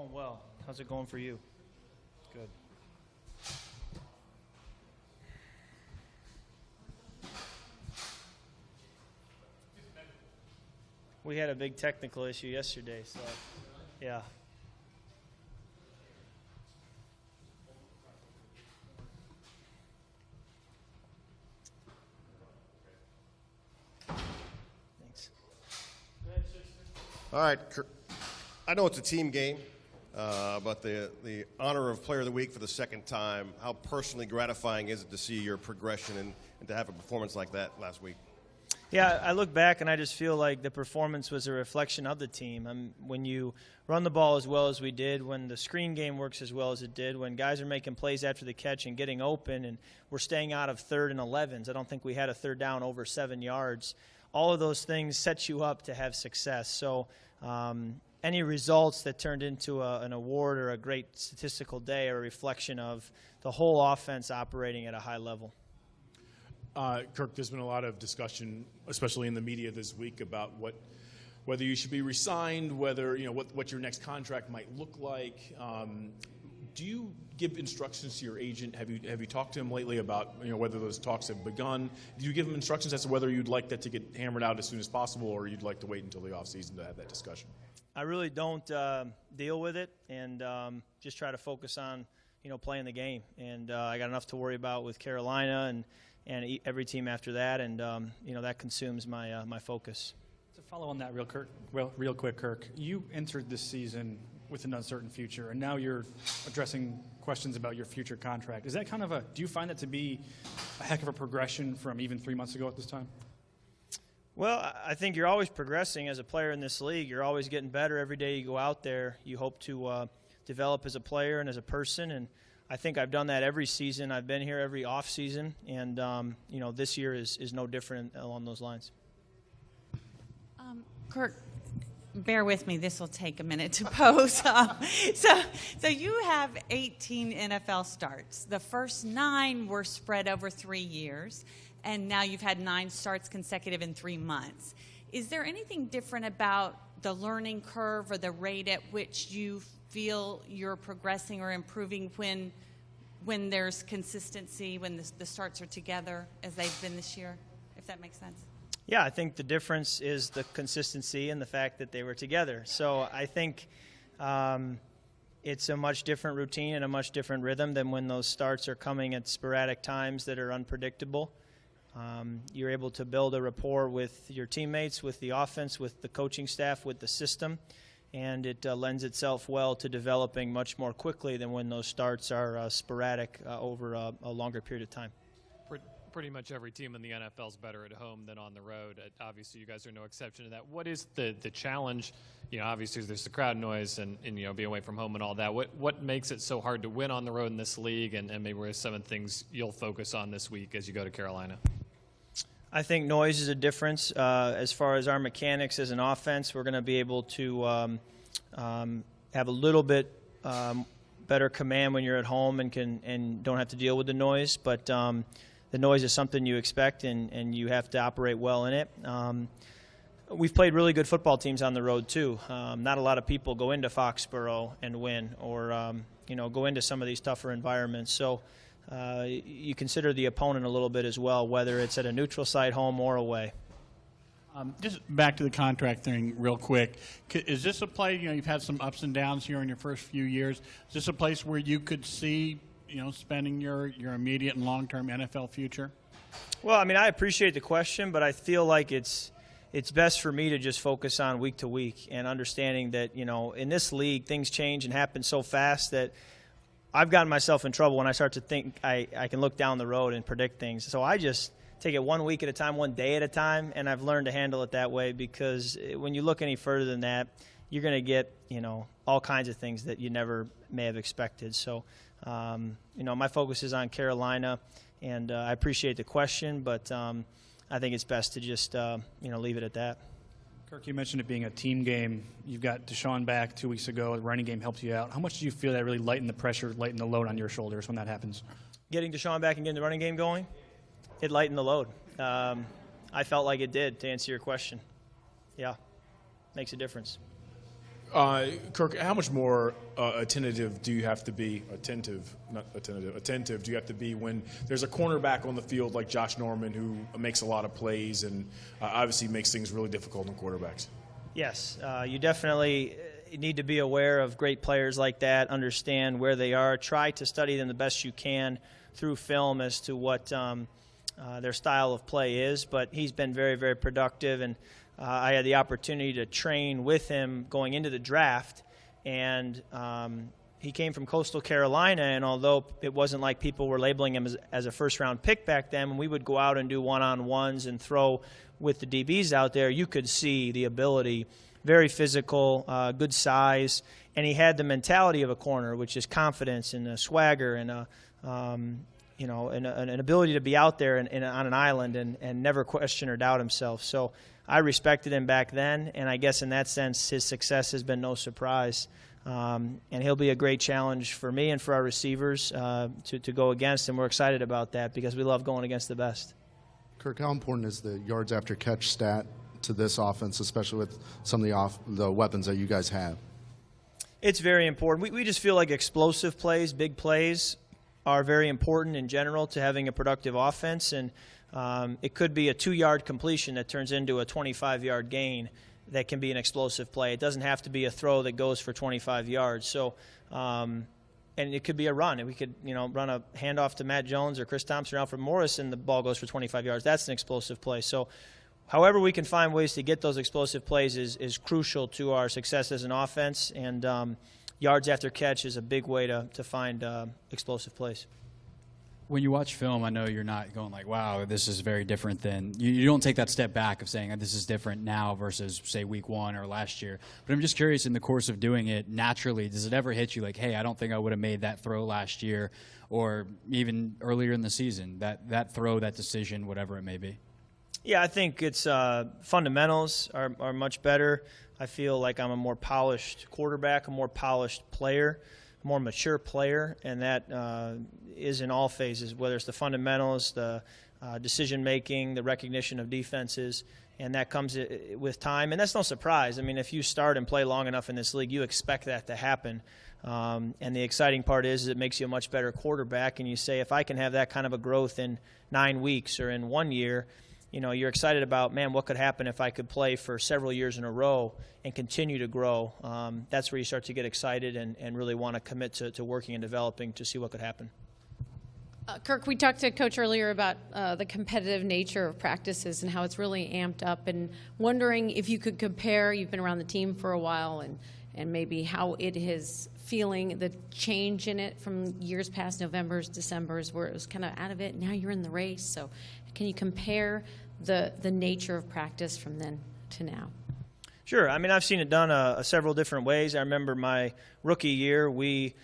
going well. How's it going for you? Good. We had a big technical issue yesterday, so yeah. Thanks. All right, I know it's a team game, but the honor of Player of the Week for the second time, how personally gratifying is it to see your progression and to have a performance like that last week? Yeah, I look back and I just feel like the performance was a reflection of the team. When you run the ball as well as we did, when the screen game works as well as it did, when guys are making plays after the catch and getting open, and we're staying out of 3rd and 11s. I don't think we had a third down over 7 yards. All of those things set you up to have success. So any results that turned into an award or a great statistical day are a reflection of the whole offense operating at a high level. Kirk, there's been a lot of discussion, especially in the media this week, about whether you should be re-signed, whether what your next contract might look like. Do you give instructions to your agent? Have you talked to him lately about whether those talks have begun? Do you give him instructions as to whether you'd like that to get hammered out as soon as possible, or you'd like to wait until the offseason to have that discussion? I really don't deal with it, and just try to focus on playing the game. And I got enough to worry about with Carolina and every team after that, and that consumes my focus. To follow on that real quick, Kirk, you entered this season with an uncertain future, and now you're addressing questions about your future contract. Is that do you find that to be a heck of a progression from even 3 months ago at this time? Well, I think you're always progressing as a player in this league. You're always getting better every day you go out there. You hope to develop as a player and as a person, and I think I've done that every season. I've been here every off season, and this year is no different along those lines. Kirk, bear with me. This will take a minute to pose. So you have 18 NFL starts. The first 9 were spread over 3 years, and now you've had 9 starts consecutive in 3 months. Is there anything different about the learning curve or the rate at which you feel you're progressing or improving when there's consistency, when the starts are together as they've been this year, if that makes sense? Yeah, I think the difference is the consistency and the fact that they were together. So I think it's a much different routine and a much different rhythm than when those starts are coming at sporadic times that are unpredictable. You're able to build a rapport with your teammates, with the offense, with the coaching staff, with the system, and it lends itself well to developing much more quickly than when those starts are sporadic over a longer period of time. Pretty much every team in the NFL is better at home than on the road. Obviously, you guys are no exception to that. What is the challenge? Obviously, there's the crowd noise and being away from home and all that. What makes it so hard to win on the road in this league, and maybe what are some of the things you'll focus on this week as you go to Carolina? I think noise is a difference. As far as our mechanics as an offense, we're going to be able to have a little bit better command when you're at home and don't have to deal with the noise. But the noise is something you expect, and you have to operate well in it. We've played really good football teams on the road too. Not a lot of people go into Foxborough and win, or go into some of these tougher environments. So you consider the opponent a little bit as well, whether it's at a neutral site, home or away. Just back to the contract thing real quick. Is this a play, you've had some ups and downs here in your first few years. Is this a place where you could see, spending your immediate and long-term NFL future? Well, I appreciate the question, but I feel like it's best for me to just focus on week to week and understanding that, in this league, things change and happen so fast that I've gotten myself in trouble when I start to think I can look down the road and predict things. So I just take it 1 week at a time, 1 day at a time, and I've learned to handle it that way, because when you look any further than that, you're going to get, all kinds of things that you never may have expected. So, my focus is on Carolina, and I appreciate the question, but I think it's best to just, leave it at that. Kirk, you mentioned it being a team game. You've got Deshaun back 2 weeks ago. The running game helped you out. How much do you feel that really lightened the pressure, lightened the load on your shoulders when that happens? Getting Deshaun back and getting the running game going, it lightened the load. I felt like it did, to answer your question. Yeah, makes a difference. Kirk, how much more attentive do you have to be when there's a cornerback on the field like Josh Norman who makes a lot of plays and obviously makes things really difficult on quarterbacks? Yes, you definitely need to be aware of great players like that, understand where they are, try to study them the best you can through film as to what their style of play is. But he's been very, very productive, and I had the opportunity to train with him going into the draft, and he came from Coastal Carolina, and although it wasn't like people were labeling him as a first-round pick back then, when we would go out and do one-on-ones and throw with the DBs out there, you could see the ability, very physical, good size, and he had the mentality of a corner, which is confidence and a swagger and an ability to be out there on an island and never question or doubt himself. So I respected him back then, and I guess in that sense his success has been no surprise. And he'll be a great challenge for me and for our receivers to go against, and we're excited about that because we love going against the best. Kirk, how important is the yards after catch stat to this offense, especially with some of the weapons that you guys have? It's very important. We just feel like explosive plays, big plays, are very important in general to having a productive offense, and it could be a 2-yard completion that turns into a 25-yard gain that can be an explosive play. It doesn't have to be a throw that goes for 25 yards. So, and it could be a run. We could, run a handoff to Matt Jones or Chris Thompson or Alfred Morris, and the ball goes for 25 yards. That's an explosive play. So, however we can find ways to get those explosive plays is crucial to our success as an offense, and yards after catch is a big way to find explosive plays. When you watch film, I know you're not going like, wow, this is very different than – you don't take that step back of saying this is different now versus, say, week 1 or last year. But I'm just curious, in the course of doing it, naturally, does it ever hit you like, hey, I don't think I would have made that throw last year or even earlier in the season, that throw, that decision, whatever it may be? Yeah, I think it's fundamentals are much better. I feel like I'm a more polished quarterback, a more polished player, a more mature player, and that is in all phases, whether it's the fundamentals, the decision-making, the recognition of defenses, and that comes with time. And that's no surprise. I mean, if you start and play long enough in this league, you expect that to happen. And the exciting part is it makes you a much better quarterback, and you say, if I can have that kind of a growth in 9 weeks or in 1 year, you're excited about, man, what could happen if I could play for several years in a row and continue to grow. That's where you start to get excited and really want to commit to working and developing to see what could happen. Kirk, we talked to Coach earlier about the competitive nature of practices and how it's really amped up, and wondering if you could compare, you've been around the team for a while, and maybe how it is feeling, the change in it from years past, Novembers, Decembers, where it was kind of out of it, now you're in the race. So can you compare the nature of practice from then to now? Sure. I mean, I've seen it done several different ways. I remember my rookie year, we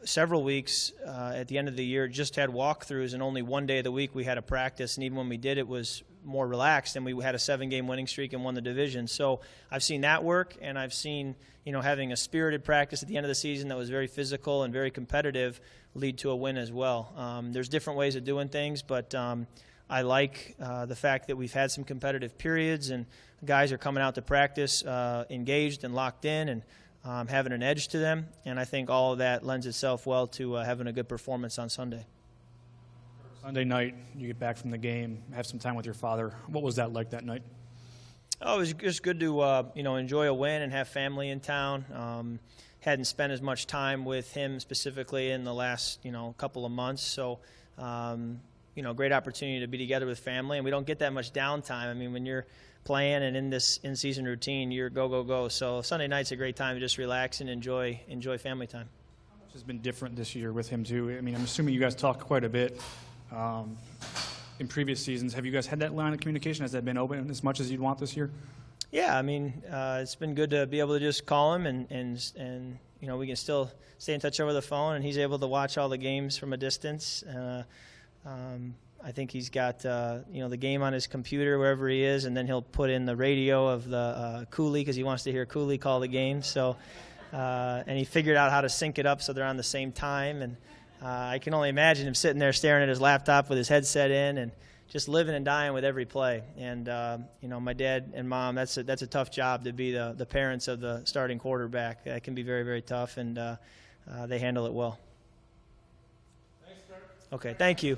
several weeks at the end of the year just had walkthroughs, and only one day of the week we had a practice, and even when we did, it was more relaxed, and we had a 7-game winning streak and won the division. So I've seen that work, and I've seen having a spirited practice at the end of the season that was very physical and very competitive lead to a win as well. There's different ways of doing things, but I like the fact that we've had some competitive periods, and guys are coming out to practice engaged and locked in and having an edge to them, and I think all of that lends itself well to having a good performance on Sunday. Sunday night, you get back from the game, have some time with your father. What was that like that night? Oh, it was just good to enjoy a win and have family in town. Hadn't spent as much time with him specifically in the last couple of months, so great opportunity to be together with family, and we don't get that much downtime. I mean, when you're playing and in this in-season routine, you're go, go, go. So Sunday night's a great time to just relax and enjoy family time. How much has been different this year with him, too? I mean, I'm assuming you guys talk quite a bit in previous seasons. Have you guys had that line of communication? Has that been open as much as you'd want this year? Yeah, I mean, it's been good to be able to just call him, and we can still stay in touch over the phone, and he's able to watch all the games from a distance. I think he's got the game on his computer wherever he is, and then he'll put in the radio of the Cooley because he wants to hear Cooley call the game. So, and he figured out how to sync it up so they're on the same time. And I can only imagine him sitting there staring at his laptop with his headset in and just living and dying with every play. And you know, my dad and mom, that's a tough job to be the parents of the starting quarterback. That can be very, very tough, and they handle it well. Okay, thank you.